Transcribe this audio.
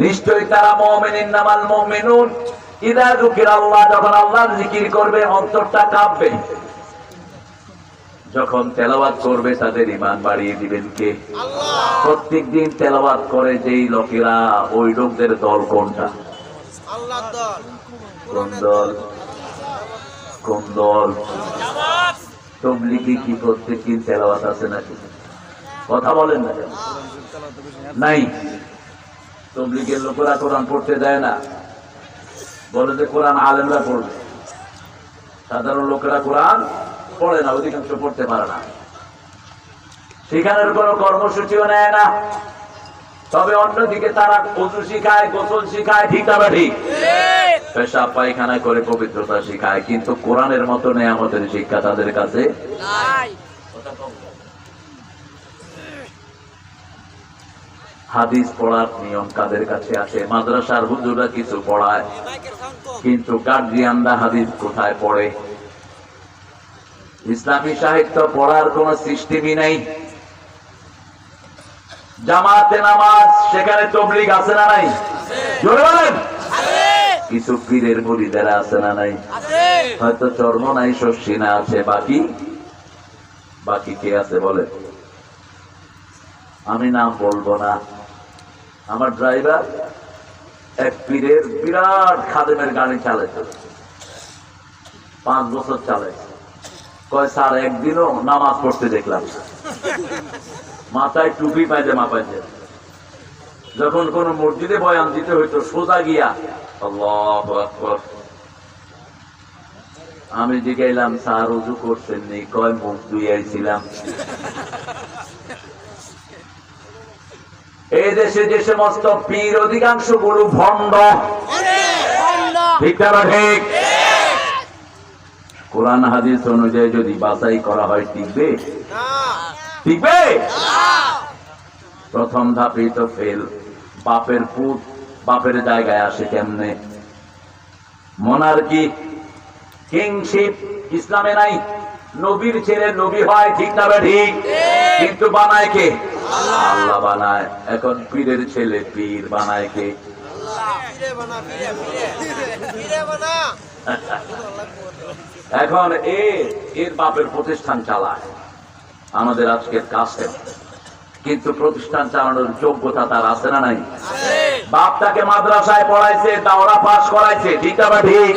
নিশ্চয়ই তারা মুমিন, ইন্নামাল মুমিনুন ইযা যুকিরাল্লাহ, যখন আল্লাহর জিকির করবে অন্তরটা কাঁপবে, যখন তেলাওয়াত করবে তাদের ঈমান বাড়িয়ে দিবেন কে? আল্লাহ। প্রত্যেকদিন তেলাওয়াত করে যেই লোকেরা, ওই লোকদের দল কোনটা? আল্লাহর দল। কোন দল? কোন দল? জামাত। তাবলীগে কি প্রত্যেকদিন তেলাওয়াত আছে নাকি? কথা বলেন না কেন? নাই। তাবলীগের লোকেরা কোরআন পড়তে দেয় না, বলে যে কোরআন আলেমরা পড়বে, সাধারণ লোকেরা কোরআন পড়ে না, অধিকাংশ পড়তে পারে না, সেখানের কোন কর্মসূচিও নেয় না। তবে অন্যদিকে তারা ওযু শিখায়, গোসল শিখায়, ঠিক না ঠিক? পেশাব পায়খানা করে পবিত্রতা শিখায়, কিন্তু কোরআনের মতো নেয়ামতের শিক্ষা তাদের কাছে নাই। হাদিস পড়ার নিয়ম কাদের কাছে আছে? মাদ্রাসার হুজুররা কিছু পড়ায়, কিন্তু গার্জিয়ানরা হাদিস কোথায় পড়ে? ইসলামী সাহিত্য পড়ার কোন সিস্টেমই নাই। জামাতে নামাজ, সেখানে তাবলীগ আছে না নাই? জোরে বলেন। কিছু পীরের মুরিদেরা আছে না নাই? হয়তো চর্ম নাই, শস্যি না আছে, বাকি কে আছে বলেন? আমি নাম বলবো না। আমার ড্রাইভার এক পীরের বিরাট খাদেমের গাড়ি চালাইছে, 5 বছর চালাইছে। কয় স্যার একদিনও নামাজ পড়তে দেখলাম, মাথায় টুপি পায়জামা পাইছে, যখন কোন মসজিদে বয়ান দিতে হইতো সোজা গিয়া আল্লাহু আকবার। আমি জিজ্ঞাইলাম স্যার ওযু করছেন নি? কয় মুখ ধুইয়াছিলাম। এই দেশে যে সমস্ত পীর, অধিকাংশ গুলো ভণ্ড, ঠিক না ঠিক? কোরআন হাদিস অনুযায়ী যদি বাছাই করা হয় টিকবে? টিকবে? প্রথম ধাপেই তো ফেল। বাপের পুত বাপের জায়গায় আসে কেমনে? মনার্কি, কিংশিপ ইসলামে নাই। নবীর ছেলে নবী হয়, ঠিক না ঠিক? কিন্তু বানায় কে? আল্লাহ বানায়। এখন পীরের ছেলে পীর বানায় কে? এখন এর বাপের প্রতিষ্ঠান চালায় আমাদের আজকের কাছে, কিন্তু প্রতিষ্ঠান চালানোর যোগ্যতা তার আছে না নাই? বাপ তাকে মাদ্রাসায় পড়াইছে, দাওরা পাস করাইছে, ঠিক না ঠিক?